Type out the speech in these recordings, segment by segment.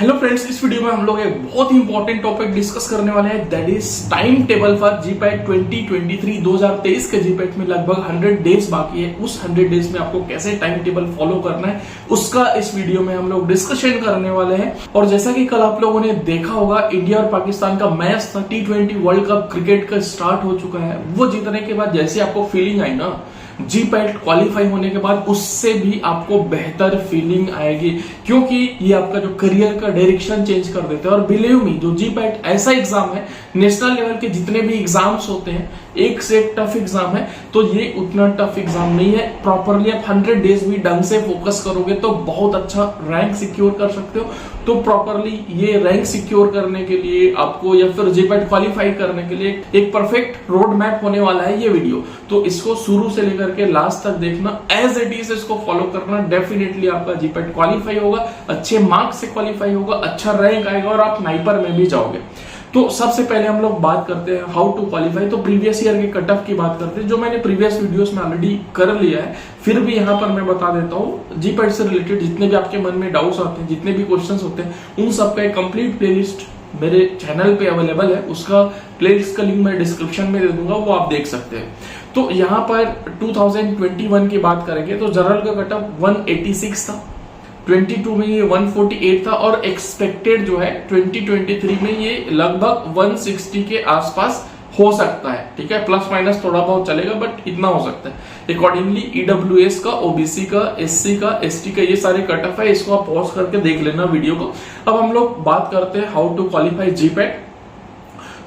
Hello friends, इस video में हम लोग एक बहुत ही इंपॉर्टेंट टॉपिक डिस्कस करने वाले हैं, that is time table for GPAT 2023 2023 के जीपैट में लगभग 100 डेज बाकी है। उस 100 डेज में आपको कैसे टाइम टेबल फॉलो करना है उसका इस वीडियो में हम लोग डिस्कशन करने वाले हैं। और जैसा कि कल आप लोगों ने देखा होगा, इंडिया और पाकिस्तान का मैच था, T20 वर्ल्ड कप क्रिकेट का स्टार्ट हो चुका है। वो जीतने के बाद जैसे आपको फीलिंग आई ना जीपैट क्वालिफाई होने के बाद, उससे भी आपको बेहतर फीलिंग आएगी, क्योंकि ये आपका जो करियर का डायरेक्शन चेंज कर देते हैं। और बिलीव मी, जो जीपैट ऐसा एग्जाम है, नेशनल लेवल के जितने भी एग्जाम्स होते हैं एक से एक टफ एग्जाम है, तो ये उतना टफ एग्जाम नहीं है। प्रॉपरली आप 100 डेज भी ढंग से फोकस करोगे तो बहुत अच्छा रैंक सिक्योर कर सकते हो। तो प्रॉपरली ये रैंक सिक्योर करने के लिए आपको, या फिर जीपैट क्वालिफाई करने के लिए एक परफेक्ट रोड मैप होने वाला है ये वीडियो। तो इसको शुरू से लेकर के लास्ट तक देखना, एज इट इज इसको फॉलो करना। डेफिनेटली आपका जीपैट क्वालिफाई होगा, अच्छे मार्क्स से क्वालिफाई होगा, अच्छा रैंक आएगा और आप नाइपर में भी जाओगे। तो सबसे पहले हम लोग बात करते हैं हाउ टू क्वालिफाई। तो प्रीवियस ईयर के कट ऑफ की बात करते हैं, जो मैंने प्रीवियस वीडियोस में ऑलरेडी कर लिया है, फिर भी यहाँ पर मैं बता देता हूँ। जीपैट से रिलेटेड जितने भी आपके मन में डाउट्स आते हैं, जितने भी क्वेश्चंस होते हैं, उन सबका एक कंप्लीट प्लेलिस्ट मेरे चैनल पे अवेलेबल है। उसका प्लेलिस्ट का लिंक मैं डिस्क्रिप्शन में दे दूंगा, वो आप देख सकते हैं। तो यहाँ पर 2021 की बात करेंगे तो जनरल का कट ऑफ 186 था, 22 में ये 148 था, और एक्सपेक्टेड जो है 2023 में ये लगभग 160 के आसपास हो सकता है। ठीक है, प्लस माइनस थोड़ा बहुत चलेगा, बट इतना हो सकता है। अकॉर्डिंगली ईडब्ल्यूएस का, ओबीसी का, एससी का, एसटी का, ये सारे कट ऑफ है। इसको आप पॉज करके देख लेना वीडियो को। अब हम लोग बात करते हैं हाउ टू क्वालिफाई जीपैट।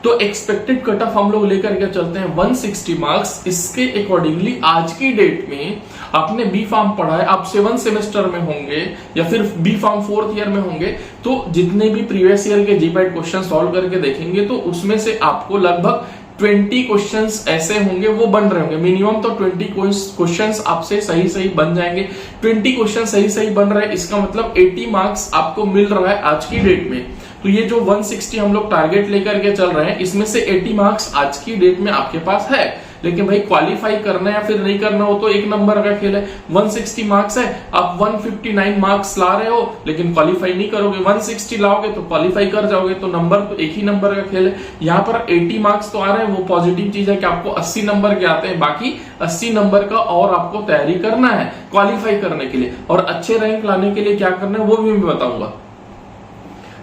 तो एक्सपेक्टेड कट ऑफ हम लोग लेकर के चलते हैं 160 मार्क्स। इसके अकॉर्डिंगली आज की डेट में आपने बी फार्म पढ़ा है, आप 7 सेमेस्टर में होंगे या फिर बी फार्म 4th ईयर में होंगे, तो जितने भी प्रीवियस ईयर के जीपैट क्वेश्चन सॉल्व करके देखेंगे तो उसमें से आपको लगभग 20 क्वेश्चंस ऐसे होंगे वो बन रहे होंगे। मिनिमम तो 20 क्वेश्चंस आपसे सही बन जाएंगे। 20 क्वेश्चन सही बन रहे हैं, इसका मतलब 80 मार्क्स आपको मिल रहा है आज की डेट में। तो ये जो 160 हम लोग टारगेट लेकर के चल रहे हैं, इसमें से 80 मार्क्स आज की डेट में आपके पास है। लेकिन भाई क्वालिफाई करना है या फिर नहीं करना हो तो एक नंबर का खेल है। 160 मार्क्स है, आप 159 मार्क्स ला रहे हो लेकिन क्वालिफाई नहीं करोगे। 160 लाओगे तो क्वालिफाई कर जाओगे, तो नंबर तो एक ही नंबर का खेल है। यहाँ पर 80 मार्क्स तो आ रहे हैं, वो पॉजिटिव चीज है कि आपको 80 नंबर के आते हैं। बाकी 80 नंबर का और आपको तैयारी करना है क्वालिफाई करने के लिए, और अच्छे रैंक लाने के लिए क्या करना है वो भी मैं बताऊंगा।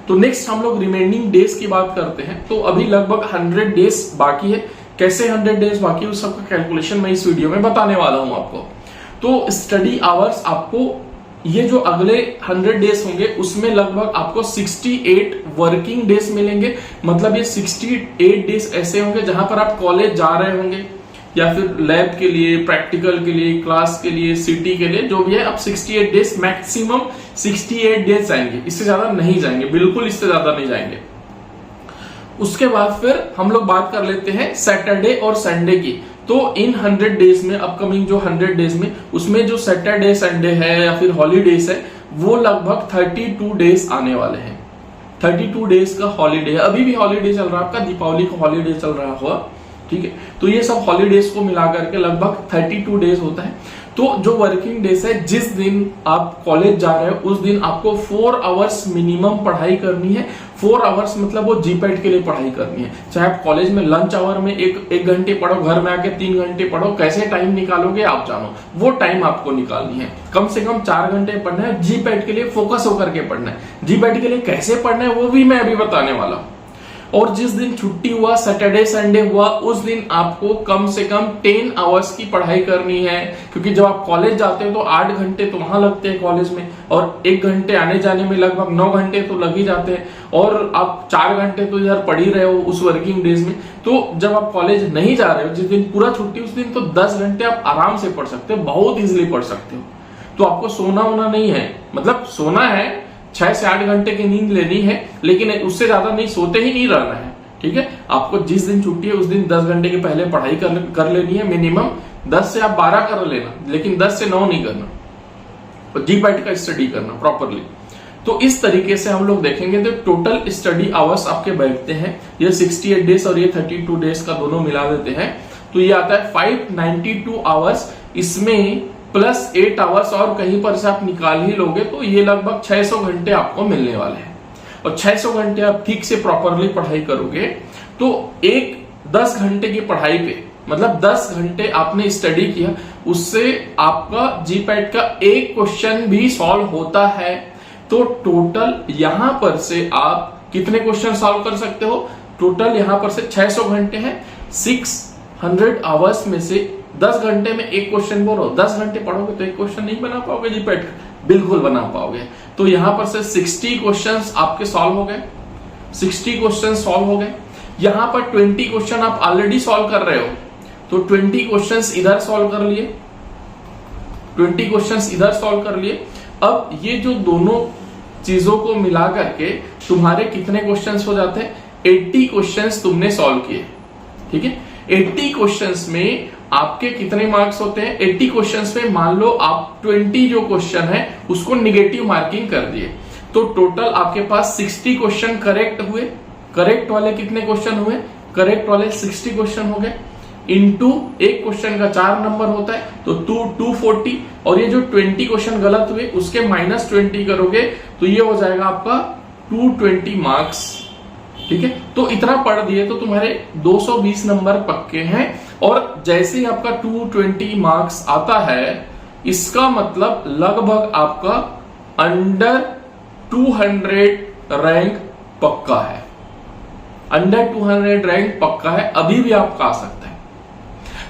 तो नेक्स्ट हम लोग रिमेनिंग डेज की बात करते हैं। तो अभी लगभग 100 डेज बाकी है। कैसे 100 डेज बाकी है उस सबका कैलकुलेशन मैं इस वीडियो में बताने वाला हूं आपको। तो स्टडी आवर्स आपको ये जो अगले 100 डेज होंगे उसमें लगभग आपको 68 वर्किंग डेज मिलेंगे। मतलब ये 68 डेज ऐसे होंगे जहां पर आप कॉलेज जा रहे होंगे या फिर लैब के लिए, प्रैक्टिकल के लिए, क्लास के लिए, सिटी के लिए, जो भी है। अब 68 डेज, मैक्सिमम 68 डेज जाएंगे, इससे ज्यादा नहीं जाएंगे, बिल्कुल इससे ज्यादा नहीं जाएंगे। उसके बाद फिर हम लोग बात कर लेते हैं सैटरडे और संडे की। तो इन 100 डेज में, अपकमिंग जो 100 डेज में, उसमें जो सैटरडे संडे है या फिर हॉलीडेज है, वो लगभग 32 डेज आने वाले हैं। 32 डेज का हॉलीडे है। अभी भी हॉलीडे चल रहा है आपका, दीपावली का हॉलीडे चल रहा हुआ, ठीक है। तो ये सब हॉलीडेज को मिलाकर के लगभग 32 डेज होता है। तो जो वर्किंग डेज है, जिस दिन आप कॉलेज जा रहे हो उस दिन आपको 4 आवर्स मिनिमम पढ़ाई करनी है। 4 आवर्स मतलब वो जीपैट के लिए पढ़ाई करनी है। चाहे आप कॉलेज में लंच आवर में एक घंटे पढ़ो, घर में आके 3 घंटे पढ़ो, कैसे टाइम निकालोगे आप जानो, वो टाइम आपको निकालनी है। कम से कम 4 घंटे पढ़ना है, जीपैट के लिए फोकस होकर के पढ़ना है। जीपैट के लिए कैसे पढ़ना है वो भी मैं अभी बताने वाला हूं। और जिस दिन छुट्टी हुआ, सैटरडे संडे हुआ, उस दिन आपको कम से कम 10 आवर्स की पढ़ाई करनी है। क्योंकि जब आप कॉलेज जाते हो तो 8 घंटे तो वहां लगते हैं कॉलेज में, और 1 घंटे आने जाने में लगभग 9 घंटे तो लग ही जाते हैं, और आप 4 घंटे तो इधर पढ़ ही रहे हो उस वर्किंग डेज में। तो जब आप कॉलेज नहीं जा रहे हो, जिस दिन पूरा छुट्टी, उस दिन तो 10 घंटे आप आराम से पढ़ सकते हो, बहुत इजिली पढ़ सकते हो। तो आपको सोना होना नहीं है, मतलब सोना है, 6 से 8 घंटे की नींद लेनी है, लेकिन उससे ज्यादा नहीं, सोते ही नहीं रहना है। ठीक है, आपको जिस दिन छुट्टी है उस दिन 10 घंटे के पहले पढ़ाई कर लेनी है। मिनिमम 10 से आप 12 कर लेना, लेकिन 10 से 9 नहीं करना, और जीपैट का स्टडी करना प्रॉपरली। तो इस तरीके से हम लोग देखेंगे तो टोटल स्टडी आवर्स आपके बैठते हैं, ये 68 डेज और ये 32 डेज का दोनों मिला देते हैं, तो ये आता है 592 आवर्स। इसमें प्लस 8 आवर्स और कहीं पर से आप निकाल ही लोगे तो ये लगभग 600 घंटे आपको मिलने वाले हैं। और 600 घंटे आप ठीक से प्रॉपरली पढ़ाई करोगे तो एक 10 घंटे की पढ़ाई पे, मतलब 10 घंटे आपने स्टडी किया, उससे आपका जीपैट का एक क्वेश्चन भी सॉल्व होता है। तो टोटल यहां पर से आप कितने क्वेश्चन सॉल्व कर सकते हो? टोटल यहां पर से 600 घंटे हैं, 600 आवर्स में से 10 घंटे में एक क्वेश्चन बोलो। 10 घंटे पढ़ोगे तो एक क्वेश्चन नहीं बना पाओगे जीपैट, बिल्कुल बना पाओगे। तो यहां पर से 60 क्वेश्चंस आपके सॉल्व हो गए, 60 क्वेश्चन सॉल्व हो गए। यहां पर 20 क्वेश्चन आप ऑलरेडी सॉल्व कर रहे हो, तो 20 क्वेश्चंस इधर सॉल्व कर लिए, 20 क्वेश्चंस इधर सॉल्व कर लिए। अब ये जो दोनों चीजों को मिला करके तुम्हारे कितने क्वेश्चंस हो जाते हैं? 80 क्वेश्चंस तुमने सॉल्व किए, ठीक है। 80 क्वेश्चंस में आपके कितने मार्क्स होते हैं? 80 क्वेश्चंस में मान लो आप 20 जो क्वेश्चन है उसको निगेटिव मार्किंग कर दिए, तो टोटल आपके पास 60 क्वेश्चन करेक्ट हुए। करेक्ट वाले कितने क्वेश्चन हुए? करेक्ट वाले 60 क्वेश्चन हो गए, इनटू एक क्वेश्चन का 4 नंबर होता है तो 240, और ये जो 20 क्वेश्चन गलत हुए उसके -20 करोगे तो ये हो जाएगा आपका 220 मार्क्स, ठीक है। तो इतना पढ़ दिए तो तुम्हारे 220 नंबर पक्के हैं। और जैसे ही आपका 220 मार्क्स आता है, इसका मतलब लगभग आपका अंडर 200 रैंक पक्का है, अंडर 200 रैंक पक्का है, अभी भी आपका आ सकता है।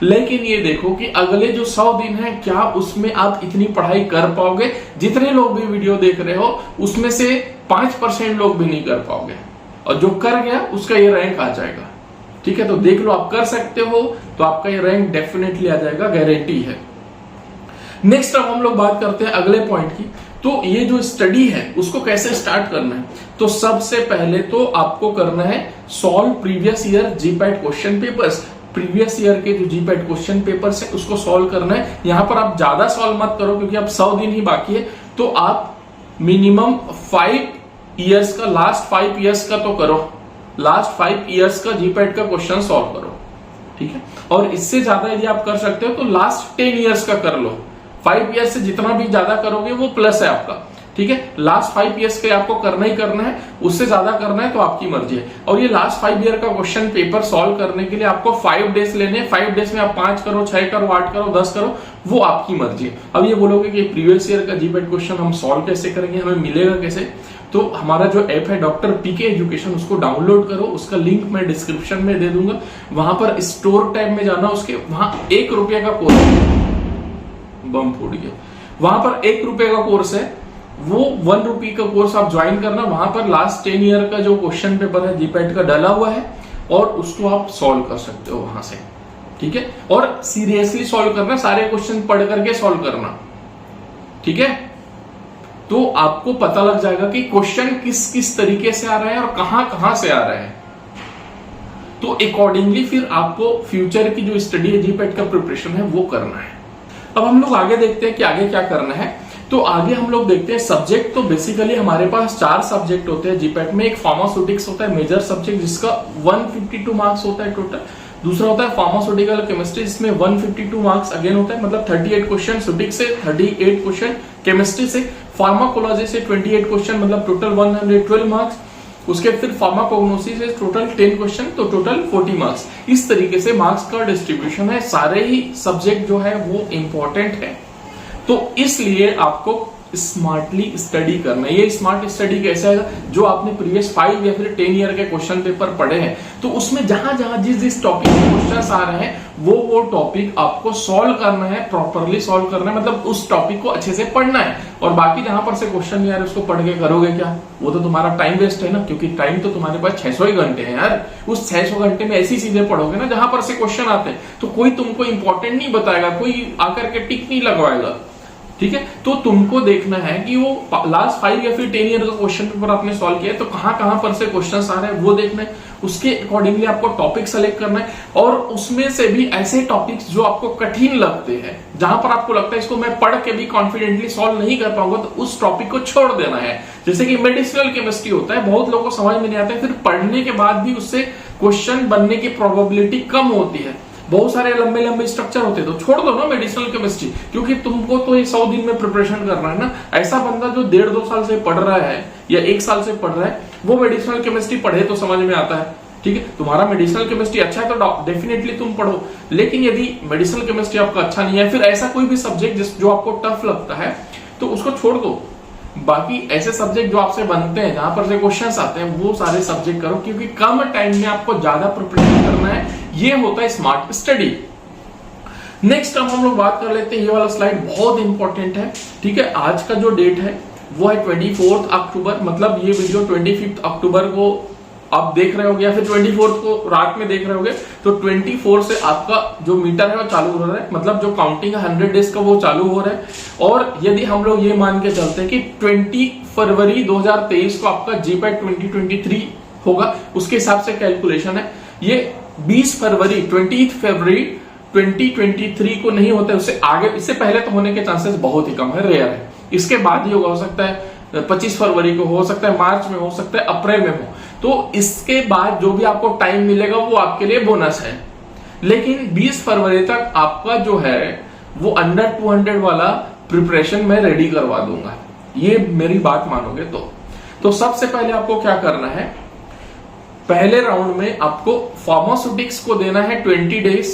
लेकिन ये देखो कि अगले जो 100 दिन है, क्या उसमें आप इतनी पढ़ाई कर पाओगे? जितने लोग भी वीडियो देख रहे हो उसमें से 5% लोग भी नहीं कर पाओगे, और जो कर गया उसका ये रैंक आ जाएगा, ठीक है। तो देख लो, आप कर सकते हो तो आपका ये रैंक डेफिनेटली आ जाएगा, गारंटी है। नेक्स्ट अब हम लोग बात करते हैं अगले पॉइंट की। तो ये जो स्टडी है उसको कैसे स्टार्ट करना है? तो सबसे पहले तो आपको करना है solve previous year GPAT question papers. Previous year के जो जीपैट क्वेश्चन पेपर्स है उसको सॉल्व करना है। यहां पर आप ज्यादा सॉल्व मत करो क्योंकि अब 100 दिन ही बाकी है, तो आप मिनिमम 5 ईयर्स का, लास्ट 5 ईयर्स का तो करो, लास्ट 5 ईयर्स का जीपैट का क्वेश्चन सॉल्व करो, ठीक है। और इससे ज्यादा यदि आप कर सकते हो तो लास्ट 10 ईयर्स का कर लो। 5 ईयर्स से जितना भी ज्यादा करोगे वो प्लस है आपका, ठीक है। लास्ट 5 ईयर्स के आपको करना ही करना है, उससे ज्यादा करना है तो आपकी मर्जी है। और ये लास्ट 5 ईयर का क्वेश्चन पेपर सॉल्व करने के लिए आपको 5 डेज लेने हैं। 5 डेज में आप 5 करो, 6 करो, 8 करो, 10 करो, वो आपकी मर्जी है। अब ये बोलोगे कि प्रीवियस ईयर का जीपैट क्वेश्चन हम सॉल्व कैसे करेंगे, हमें मिलेगा कैसे? तो हमारा जो ऐप है डॉक्टर पीके एजुकेशन, उसको डाउनलोड करो, उसका लिंक मैं डिस्क्रिप्शन में दे दूंगा। वहां पर स्टोर टैब में जाना, उसके वहां 1 रुपये का कोर्स, बम फूट गया, वहां पर 1 रुपये का कोर्स है, वो 1 रुपये का कोर्स आप ज्वाइन करना। वहां पर लास्ट 10 ईयर का जो क्वेश्चन पेपर है जीपैट का डाला हुआ है, और उसको आप सॉल्व कर सकते हो वहां से, ठीक है। और सीरियसली सॉल्व करना, सारे क्वेश्चन पढ़ करके सॉल्व करना, ठीक है। तो आपको पता लग जाएगा कि क्वेश्चन किस किस तरीके से आ रहा है और कहां कहां से आ रहा है। तो अकॉर्डिंगली फिर आपको फ्यूचर की जो स्टडी है जीपैट का प्रिपरेशन है वो करना है। अब हम लोग आगे देखते हैं कि आगे क्या करना है। तो आगे हम लोग देखते हैं सब्जेक्ट। तो बेसिकली हमारे पास 4 सब्जेक्ट होते हैं जीपैट में। एक फार्मास्यूटिक्स होता है मेजर सब्जेक्ट, जिसका 152 मार्क्स होता है टोटल। दूसरा होता है फार्मास्यूटिकल केमिस्ट्री, इसमें 152 मार्क्स अगेन होता है, मतलब 38 क्वेश्चन सुटिक से, 38 क्वेश्चन केमिस्ट्री से, फार्माकोलॉजी से 28 क्वेश्चन, मतलब टोटल 112 मार्क्स। उसके फिर फार्माकोग्नोसी से टोटल 10 क्वेश्चन, तो टोटल 40 मार्क्स। इस तरीके से मार्क्स का डिस्ट्रीब्यूशन है। सारे ही सब्जेक्ट जो है वो इंपॉर्टेंट है, तो इसलिए आपको स्मार्टली स्टडी करना है। ये स्मार्ट स्टडी कैसे आएगा? जो आपने प्रीवियस 5 या फिर 10 ईयर के क्वेश्चन पेपर पढ़े हैं, तो उसमें जहां जहां जिस टॉपिक के क्वेश्चंस आ रहे हैं वो टॉपिक आपको सॉल्व करना है, प्रॉपरली सॉल्व करना है, मतलब उस टॉपिक को अच्छे से पढ़ना है। और बाकी जहां पर से क्वेश्चन नहीं आ रहे उसको पढ़ के करोगे क्या? वो तो तुम्हारा टाइम वेस्ट है ना, क्योंकि टाइम तो तुम्हारे पास 600 ही घंटे हैं यार। उस 600 घंटे में ऐसी चीजें पढ़ोगे ना जहां पर से क्वेश्चन आते हैं, तो कोई तुमको इंपॉर्टेंट नहीं बताएगा, कोई आकर के टिक नहीं लगवाएगा, ठीक है। तो तुमको देखना है कि वो लास्ट 5 या फिर 10 ईयर का क्वेश्चन पेपर आपने सॉल्व किया है, तो कहां कहां पर से क्वेश्चंस आ रहे हैं वो देखना है। उसके अकॉर्डिंगली आपको टॉपिक सेलेक्ट करना है, और उसमें से भी ऐसे टॉपिक्स जो आपको कठिन लगते हैं, जहां पर आपको लगता है इसको मैं पढ़ के भी कॉन्फिडेंटली सॉल्व नहीं कर पाऊंगा, तो उस टॉपिक को छोड़ देना है। जैसे कि मेडिसिनल केमिस्ट्री होता है, बहुत लोगों को समझ में नहीं आता है, फिर पढ़ने के बाद भी उससे क्वेश्चन बनने की प्रोबेबिलिटी कम होती है। बहुत सारे लंबे लंबे स्ट्रक्चर होते हैं, तो छोड़ दो ना मेडिसिनल केमिस्ट्री, क्योंकि तुमको तो ये 100 दिन में प्रिपरेशन करना है ना। ऐसा बंदा जो 1.5-2 साल से पढ़ रहा है या 1 साल से पढ़ रहा है, वो मेडिसिनल केमिस्ट्री पढ़े तो समझ में आता है, ठीक है। तुम्हारा मेडिसिनल केमिस्ट्री अच्छा है तो डेफिनेटली तुम पढ़ो, लेकिन यदि मेडिसिनल केमिस्ट्री आपका अच्छा नहीं है, फिर ऐसा कोई भी सब्जेक्ट जो आपको टफ लगता है तो उसको छोड़ दो। बाकी ऐसे सब्जेक्ट जो आपसे बनते हैं, जहां पर से क्वेश्चंस आते हैं, वो सारे सब्जेक्ट करो, क्योंकि कम टाइम में आपको ज्यादा प्रिपरेशन करना है। ये होता है स्मार्ट स्टडी। नेक्स्ट अब हम लोग बात कर लेते हैं, ये वाला स्लाइड बहुत इंपॉर्टेंट है, ठीक है। आज का जो डेट है वो है 24 अक्टूबर, मतलब ये वीडियो 25 अक्टूबर को आप देख रहे होगे या फिर 24 को रात में देख रहे होगे, तो 24 से आपका जो मीटर है वो चालू हो रहा है, मतलब जो काउंटिंग है 100 डेज का वो चालू हो रहा है। और यदि हम लोग ये मान के चलते हैं कि 20 फरवरी 2023 को आपका जीपैट 2023 होगा, उसके हिसाब से कैलकुलेशन है। ये 20 फरवरी 2023 को नहीं होता है, उससे आगे, इससे पहले तो होने के चांसेस बहुत ही कम है, रेयर है। इसके बाद ही होगा, हो सकता है 25 फरवरी को, हो सकता है मार्च में, हो सकता है अप्रैल में हो। तो इसके बाद जो भी आपको टाइम मिलेगा वो आपके लिए बोनस है। लेकिन 20 फरवरी तक आपका जो है वो अंडर 200 वाला प्रिपरेशन मैं रेडी करवा दूंगा, ये मेरी बात मानोगे तो सबसे पहले आपको क्या करना है, पहले राउंड में आपको फार्मास्यूटिक्स को देना है 20 डेज,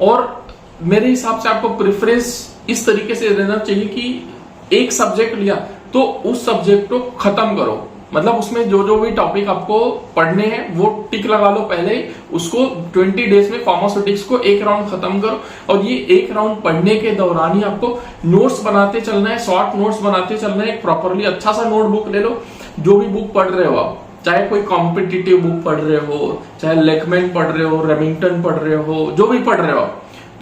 और मेरे हिसाब से आपको प्रेफरेंस इस तरीके से देना चाहिए कि एक सब्जेक्ट लिया तो उस सब्जेक्ट को खत्म करो, मतलब उसमें जो भी टॉपिक आपको पढ़ने हैं वो टिक लगा लो पहले ही, उसको 20 डेज में फार्मास्यूटिक्स को एक राउंड खत्म करो। और ये एक राउंड पढ़ने के दौरान ही आपको नोट्स बनाते चलना है, शॉर्ट नोट्स बनाते चलना है। एक प्रॉपरली अच्छा सा नोटबुक ले लो, जो भी बुक पढ़ रहे हो आप, चाहे कोई कॉम्पिटिटिव बुक पढ़ रहे हो, चाहे लेकमैन पढ़ रहे हो, रेमिंगटन पढ़ रहे हो, जो भी पढ़ रहे हो,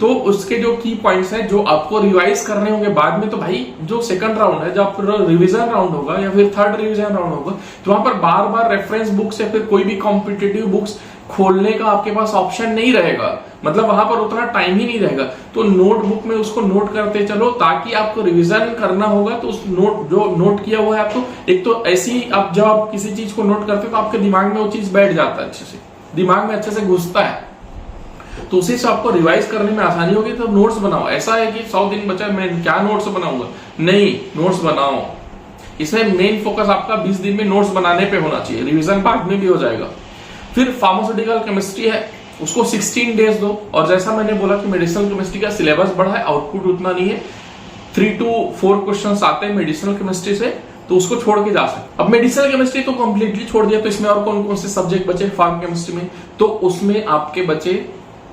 तो उसके जो की पॉइंट्स हैं जो आपको रिवाइज करने होंगे बाद में, तो भाई जो सेकंड राउंड है, जब रिवीजन राउंड होगा या फिर थर्ड रिवीजन राउंड होगा, तो वहां पर बार बार रेफरेंस बुक्स या फिर कोई भी कॉम्पिटिटिव बुक्स खोलने का आपके पास ऑप्शन नहीं रहेगा, मतलब वहां पर उतना टाइम ही नहीं रहेगा। तो नोटबुक में उसको नोट करते चलो, ताकि आपको रिवीजन करना होगा तो उस नोट किया हुआ है आपको, एक तो ऐसी आप जब आप किसी चीज को नोट करते हो तो आपके दिमाग में वो चीज बैठ जाता है, अच्छे से दिमाग में अच्छे से घुसता है, तो उसी से आपको रिवाइज करने में आसानी होगी। तो नोट्स बनाओ, ऐसा है कि 100 दिन बचा मैं क्या नोट्स बनाऊंगा, नहीं, नोट्स बनाओ। इसमें मेन फोकस आपका 20 दिन में नोट्स बनाने पे होना चाहिए, रिवीजन बाद में भी हो जाएगा। फिर फार्मास्यूटिकल केमिस्ट्री है, उसको 16 डेज दो, और जैसा मैंने बोला कि मेडिसिनल केमिस्ट्री का सिलेबस बड़ा है, आउटपुट उतना नहीं है, 3 to 4 क्वेश्चन आते हैं मेडिसिनल केमिस्ट्री से, तो उसको छोड़ के जा सकते। अब मेडिसिनल केमिस्ट्री तो कंप्लीटली छोड़ दिया, तो इसमें और कौन कौन से सब्जेक्ट बचे फार्म केमिस्ट्री में, तो उसमें आपके बचे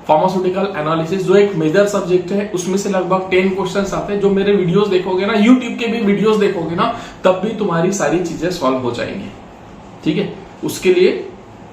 फार्मास्यूटिकल एनालिसिस, जो एक मेजर सब्जेक्ट है, उसमें से लगभग 10 क्वेश्चंस आते हैं। जो मेरे वीडियोस देखोगे ना, यूट्यूब के भी वीडियोस देखोगे ना, तब भी तुम्हारी सारी चीजें सॉल्व हो जाएंगी, ठीक है, उसके लिए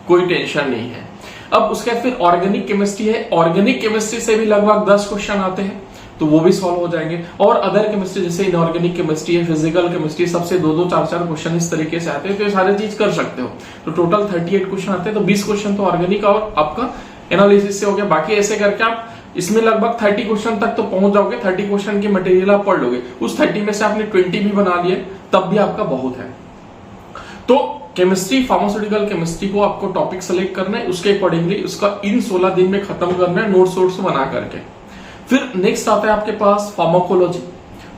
कोई टेंशन नहीं है। अब उसके बाद फिर ऑर्गेनिक केमिस्ट्री है, ऑर्गेनिक केमिस्ट्री से भी लगभग 10 क्वेश्चन आते हैं, तो वो भी सॉल्व हो जाएंगे। और अदर केमिस्ट्री जैसे इनऑर्गेनिक केमिस्ट्री है, फिजिकल केमिस्ट्री, सबसे 2-2, 4-4 क्वेश्चन इस तरीके से आते हैं, तो ये सारे चीज कर सकते हो। तो टोटल 38 क्वेश्चन आते हैं, तो 20 क्वेश्चन तो ऑर्गेनिक और आपका एनालिसिस से हो गया। बाकी ऐसे करके आप इसमें लगभग 30 क्वेश्चन तक तो पहुंच जाओगे, 30 क्वेश्चन की मटेरियल आप पढ़ लोगे, उस 30 में से आपने 20 भी बना लिए, तब भी आपका बहुत है। तो केमिस्ट्री, फार्मास्यूटिकल केमिस्ट्री को आपको टॉपिक सेलेक्ट करना है, उसके अकॉर्डिंगली उसका इन 16 दिन में खत्म करना है, नोट्स वोट्स बना करके। फिर नेक्स्ट आता है आपके पास फार्माकोलॉजी।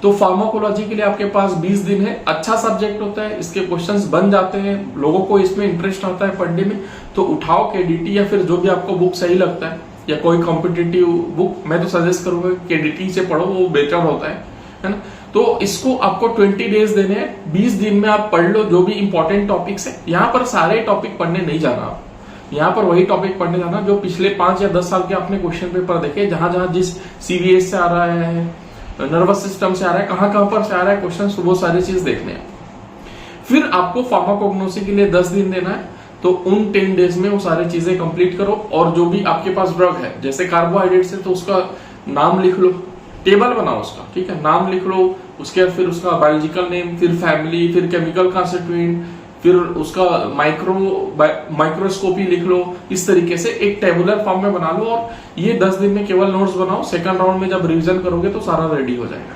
तो फार्माकोलॉजी के लिए आपके पास 20 दिन है, अच्छा सब्जेक्ट होता है, इसके क्वेश्चंस बन जाते हैं, लोगों को इसमें इंटरेस्ट आता है पढ़ने में, तो उठाओ केडीटी या फिर जो भी आपको बुक सही लगता है, या कोई कॉम्पिटिटिव बुक, मैं तो सजेस्ट करूंगा केडीटी से पढ़ो, वो बेटर होता है ना। तो इसको आपको 20 डेज देने हैं, 20 दिन में आप पढ़ लो जो भी इंपॉर्टेंट टॉपिक्स है। यहाँ पर सारे टॉपिक पढ़ने नहीं जाना आप, यहाँ पर वही टॉपिक पढ़ने जाना जो पिछले 5 या 10 साल के आपने क्वेश्चन पेपर देखे, जहां जहां जिस सीवीएस से आ रहा है, नर्वस सिस्टम से आ रहा है, कहां पर से आ रहा है क्वेश्चन, वो सारी चीज देखने हैं। फिर आपको फार्माकोग्नोसी के लिए 10 दिन देना है, तो उन 10 डेज में वो सारी चीजें कंप्लीट करो। और जो भी आपके पास ड्रग है, जैसे कार्बोहाइड्रेट से, तो उसका नाम लिख लो, टेबल बनाओ उसका, ठीक है, नाम लिख लो, उसके बाद फिर उसका बायोलॉजिकल नेम, फिर फैमिली, फिर केमिकल कॉन्स्टिट्यूएंट, फिर उसका माइक्रोस्कोपी लिख लो। इस तरीके से एक टेबुलर फॉर्म में बना लो, और ये 10 दिन में केवल नोट्स बनाओ। सेकंड राउंड में जब रिवीजन करोगे तो सारा रेडी हो जाएगा।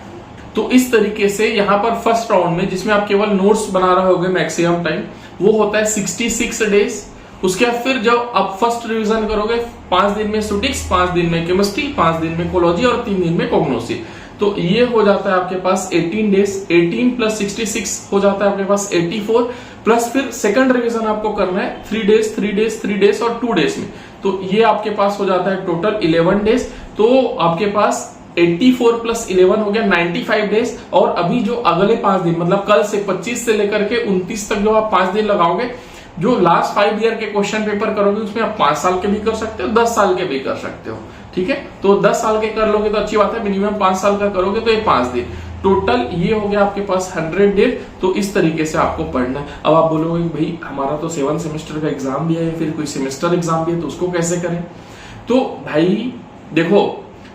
तो इस तरीके से यहाँ पर फर्स्ट राउंड में, जिसमें आप केवल नोट्स बना रहे होगे मैक्सिमम टाइम, वो होता है 66 डेज। उसके बाद फिर जब आप फर्स्ट रिवीजन करोगे, 5 दिन में स्टैटिस्टिक्स, 5 दिन में केमिस्ट्री, 5 दिन में कोलॉजी और 3 दिन में कोग्नोसी, तो ये हो जाता है आपके पास 18 डेज। 18 + 66 हो जाता है आपके पास 84, प्लस फिर सेकंड रिवीजन आपको करना है 3 डेज 3 डेज 3 डेज और 2 डेज में, तो ये आपके पास हो जाता है टोटल 11 डेज। तो आपके पास 84 प्लस 11 हो गया 95 डेज। और अभी जो अगले 5 दिन मतलब कल से 25 से लेकर के 29 तक जो आप 5 दिन लगाओगे, जो लास्ट 5 ईयर के क्वेश्चन पेपर करोगे उसमें आप 5 साल के भी कर सकते हो, 10 साल के भी कर सकते हो, ठीक है। तो 10 साल के कर लोगे तो अच्छी बात है, मिनिमम 5 साल का करोगे तो ये 5 दिन टोटल ये हो गया आपके पास 100 डेज। तो इस तरीके से आपको पढ़ना है। अब आप बोलोगे भाई हमारा तो 7 सेमेस्टर का एग्जाम भी है, फिर कोई सेमेस्टर एग्जाम भी है, तो उसको कैसे करें? तो भाई देखो,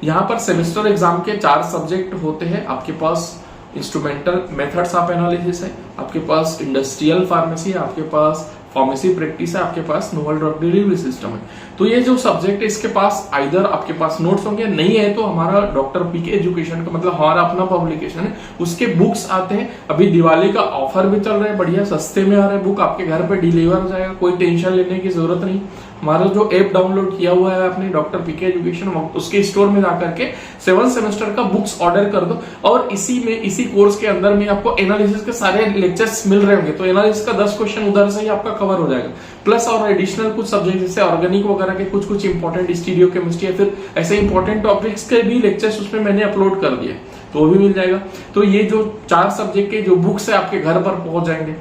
यहाँ पर सेमेस्टर एग्जाम के 4 सब्जेक्ट होते हैं। आपके पास इंस्ट्रूमेंटल मेथड्स ऑफ एनालिसिस है, आपके पास इंडस्ट्रियल फार्मेसी है, आपके पास फार्मेसी प्रैक्टिस है, आपके पास नोवल ड्रग डिलीवरी सिस्टम है। तो ये जो सब्जेक्ट है इसके पास आइदर आपके पास नोट्स होंगे, नहीं है तो हमारा डॉक्टर पीके एजुकेशन का मतलब हमारा अपना पब्लिकेशन है, उसके बुक्स आते हैं। अभी दिवाली का ऑफर भी चल रहा है, बढ़िया सस्ते में आ रहा है, बुक आपके घर पे डिलीवर हो जाएगा, कोई टेंशन लेने की जरूरत नहीं। हमारा जो ऐप डाउनलोड किया हुआ है आपने डॉक्टर पीके एजुकेशन, उसके स्टोर में जाकर के 7 सेमेस्टर का बुक्स ऑर्डर कर दो, और इसी कोर्स के अंदर में आपको एनालिसिस के सारे लेक्चर्स मिल रहे होंगे। तो एनालिसिस का 10 क्वेश्चन उधर से ही आपका कवर हो जाएगा, प्लस और एडिशनल कुछ सब्जेक्ट जैसे ऑर्गेनिक वगैरह के कुछ इंपॉर्टेंट स्टीरियो केमिस्ट्री या फिर ऐसे इंपॉर्टेंट टॉपिक्स के भी लेक्चर्स उसमें मैंने अपलोड कर दिए, तो वो भी मिल जाएगा। तो ये जो 4 सब्जेक्ट के जो बुक्स है आपके घर पर पहुंच जाएंगे,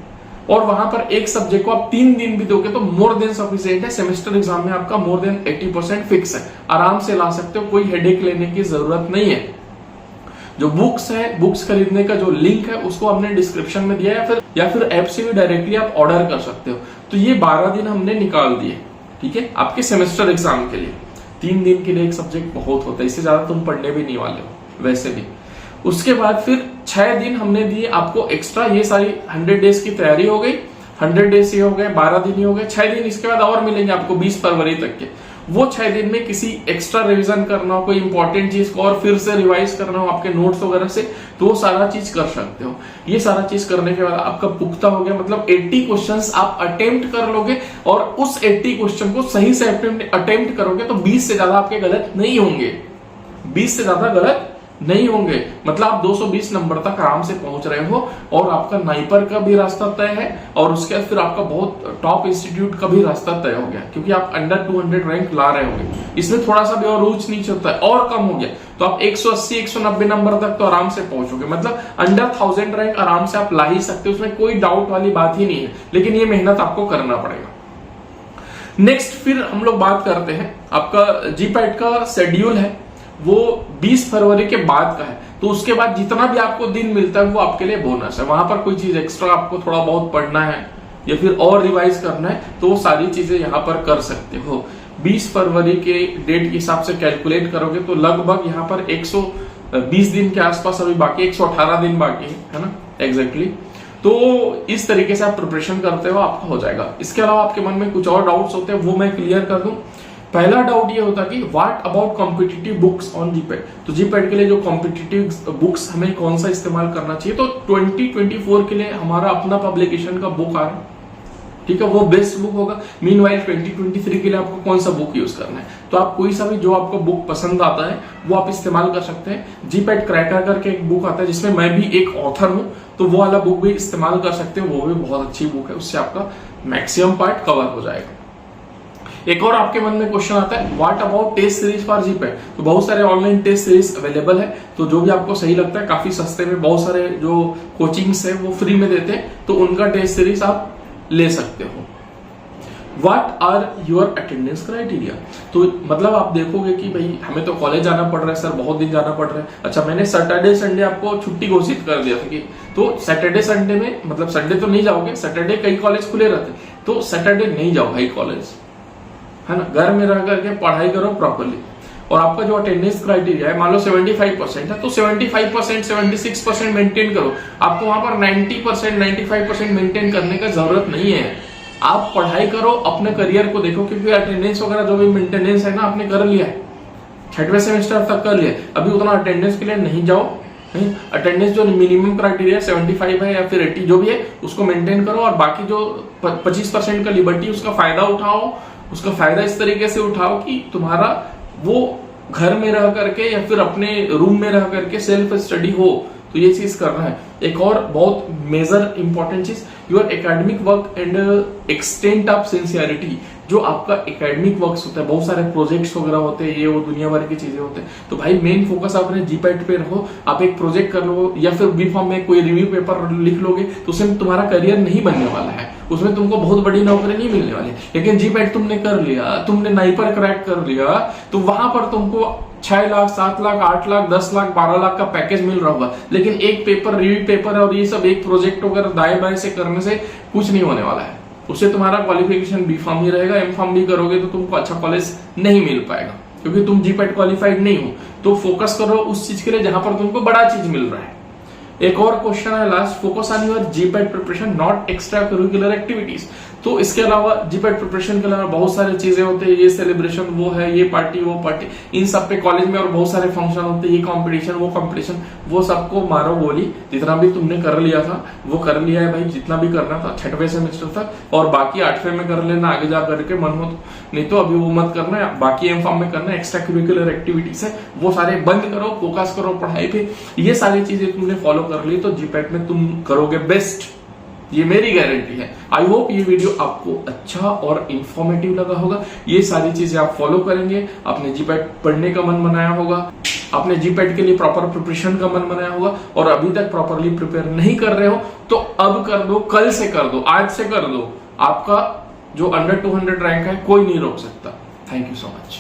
और वहां पर एक सब्जेक्ट को आप 3 दिन भी दोगे तो मोर देन सफिशिएंट है। सेमेस्टर एग्जाम में आपका मोर देन 80% फिक्स है, आराम से ला सकते हो, कोई हेडेक लेने की जरूरत नहीं है। जो बुक्स है, बुक्स खरीदने का जो लिंक है उसको हमने डिस्क्रिप्शन में दिया है, या फिर ऐप से भी डायरेक्टली आप ऑर्डर कर सकते हो। तो ये 12 दिन हमने निकाल दिए, ठीक है, आपके सेमेस्टर एग्जाम के लिए। 3 दिन के लिए एक सब्जेक्ट बहुत होता है, इससे ज्यादा तुम पढ़ने भी नहीं वाले हो वैसे भी। उसके बाद फिर 6 दिन हमने दिए आपको एक्स्ट्रा, ये सारी 100 डेज की तैयारी हो गई। 100 डेज ये हो गए, 12 दिन ही हो गए। 6 दिन इसके बाद और मिलेंगे आपको 20 फरवरी तक के। वो 6 दिन में किसी एक्स्ट्रा रिवीजन करना हो, कोई इंपॉर्टेंट चीज को और फिर से रिवाइज करना हो आपके नोट्स वगैरह से, तो वो सारा चीज कर सकते हो। ये सारा चीज करने के बाद आपका पुख्ता हो गया, मतलब 80 क्वेश्चंस आप अटेम्प्ट कर लोगे, और उस 80 क्वेश्चन को सही से अटेम्प्ट करोगे तो 20 से ज्यादा आपके गलत नहीं होंगे, 20 से ज्यादा गलत नहीं होंगे। मतलब आप 220 नंबर तक आराम से पहुंच रहे हो, और आपका नाइपर का भी रास्ता तय है, और उसके बाद फिर आपका बहुत टॉप इंस्टीट्यूट का भी रास्ता तय हो गया, क्योंकि आप अंडर 200 रैंक ला रहे होंगे। इसमें थोड़ा सा भी और ऊंच नीचे होता है और कम हो गया तो आप 180-190 नंबर तक तो आराम से पहुंचोगे, मतलब अंडर 1000 रैंक आराम से आप ला ही सकते हो, उसमें कोई डाउट वाली बात ही नहीं है। लेकिन ये मेहनत आपको करना पड़ेगा। नेक्स्ट फिर हम लोग बात करते हैं, आपका जीपैट का शेड्यूल है वो 20 फरवरी के बाद का है, तो उसके बाद जितना भी आपको दिन मिलता है वो आपके लिए बोनस है। वहां पर कोई चीज एक्स्ट्रा आपको थोड़ा बहुत पढ़ना है या फिर और रिवाइज करना है तो वो सारी चीजें यहाँ पर कर सकते हो। 20 फरवरी के डेट के हिसाब से कैलकुलेट करोगे तो लगभग यहाँ पर 120 दिन के आसपास अभी बाकी, 118 दिन बाकी है ना एग्जैक्टली। तो इस तरीके से आप प्रिपरेशन करते हो, आपका हो जाएगा। इसके अलावा आपके मन में कुछ और डाउट्स होते हैं वो मैं क्लियर कर दूं। पहला डाउट ये होता कि what about competitive books on GPAT. तो जीपैट के लिए जो कॉम्पिटिटिव बुक्स हमें कौन सा इस्तेमाल करना चाहिए, तो 2024 के लिए हमारा अपना पब्लिकेशन का बुक आ रहा है, ठीक है, वो बेस्ट बुक होगा। मीनवाइल 2023 के लिए आपको कौन सा बुक यूज करना है, तो आप कोई सा भी जो आपको बुक पसंद आता है वो आप इस्तेमाल कर सकते हैं। जीपैट क्रैकर करके एक बुक आता है जिसमें मैं भी एक ऑथर हूं, तो वो वाला बुक भी इस्तेमाल कर सकते हैं, वो भी बहुत अच्छी बुक है, उससे आपका मैक्सिमम पार्ट कवर हो जाएगा। एक और आपके मन में क्वेश्चन आता है what about test series for GPAT. तो बहुत सारे ऑनलाइन टेस्ट सीरीज अवेलेबल है, तो जो भी आपको सही लगता है, काफी सस्ते में बहुत सारे जो कोचिंग्स है वो फ्री में देते हैं, तो उनका टेस्ट सीरीज आप ले सकते हो। What are your attendance criteria. तो मतलब आप देखोगे कि भाई हमें तो कॉलेज जाना पड़ रहा है सर, बहुत दिन जाना पड़ रहा है। अच्छा, मैंने सैटरडे संडे आपको छुट्टी घोषित कर दिया था कि तो सैटरडे संडे में, मतलब संडे तो नहीं जाओगे, सैटरडे कई कॉलेज खुले रहते, तो सैटरडे नहीं जाओ भाई कॉलेज, है ना, घर में रह करके पढ़ाई करो प्रॉपर्ली। और आपका जो अटेंडेंस क्राइटेरिया है, मान लो 75% है, तो 75% 76% मेंटेन करो। आपको वहां पर 90% 95% मेंटेन करने का जरूरत नहीं है। आप पढ़ाई करो, अपने करियर को देखो, क्योंकि अटेंडेंस वगैरह जो भी मेंटेनेंस है ना आपने कर लिया है, 6वें सेमेस्टर तक कर लिया, अभी उतना अटेंडेंस के लिए नहीं जाओ। अटेंडेंस जो मिनिमम क्राइटेरिया 75 है या फिर 80 जो भी है उसको मेंटेन करो, और बाकी जो 25% का लिबर्टी उसका फायदा उठाओ। उसका फायदा इस तरीके से उठाओ कि तुम्हारा वो घर में रह करके या फिर अपने रूम में रह करके सेल्फ स्टडी हो, तो ये चीज करना है। एक और बहुत मेजर इंपॉर्टेंट चीज, your academic work and extent of sincerity, जो आपका एकेडमिक वर्क्स होता है, बहुत सारे प्रोजेक्ट्स वगैरह होते हैं, ये वो दुनिया भर की चीजें होते हैं, तो भाई मेन फोकस अपने जीपैट पे रहो। आप एक प्रोजेक्ट कर लो या फिर बी फॉर्म में कोई रिव्यू पेपर लिख लोगे तो उसमें तुम्हारा करियर नहीं बनने वाला है, उसमें तुमको बहुत बड़ी नौकरी नहीं मिलने वाली। लेकिन जीपैट तुमने कर लिया, तुमने नाइपर क्रैक कर लिया, तो वहां पर तुमको 6 लाख 7 लाख 8 लाख 10 लाख 12 लाख का पैकेज मिल रहा होगा। लेकिन एक पेपर, रिव्यू पेपर और ये सब एक प्रोजेक्ट वगैरह दाएं बाएं से करने से कुछ नहीं होने वाला है। उससे तुम्हारा क्वालिफिकेशन बी फॉर्म ही रहेगा, एम फॉर्म भी करोगे तो तुमको अच्छा कॉलेज नहीं मिल पाएगा, क्योंकि तुम जीपैट क्वालिफाइड नहीं हो। तो फोकस करो उस चीज के लिए जहां पर तुमको बड़ा चीज मिल रहा है। एक और क्वेश्चन है last, focus on your GPAT preparation not extra curricular activities. तो इसके अलावा जीपैट प्रिपरेशन के अलावा बहुत सारी चीजें होते हैं, ये सेलिब्रेशन, वो है, ये पार्टी, वो पार्टी, इन सब पे कॉलेज में और बहुत सारे फंक्शन होते हैं, ये कंपटीशन, वो कंपटीशन, वो सबको मारो गोली। जितना भी तुमने कर लिया था वो कर लिया है भाई, जितना भी करना था 6वें सेमेस्टर तक, और बाकी 8वें में कर लेना आगे जा करके मन हो तो, नहीं तो अभी वो मत करना है। बाकी एम फॉर्म में करना, एक्स्ट्रा करिकुलर एक्टिविटीज है वो सारे बंद करो, फोकस करो पढ़ाई पे। ये सारी चीजें तुमने फॉलो कर ली तो जीपैट में तुम करोगे बेस्ट, ये मेरी गारंटी है। आई होप ये वीडियो आपको अच्छा और इंफॉर्मेटिव लगा होगा। ये सारी चीजें आप फॉलो करेंगे, आपने जीपैट पढ़ने का मन बनाया होगा, आपने जीपैट के लिए प्रॉपर प्रिपरेशन का मन बनाया होगा, और अभी तक प्रॉपरली प्रिपेयर नहीं कर रहे हो तो अब कर दो, कल से कर दो, आज से कर दो। आपका जो अंडर 200 रैंक है कोई नहीं रोक सकता। Thank you so much.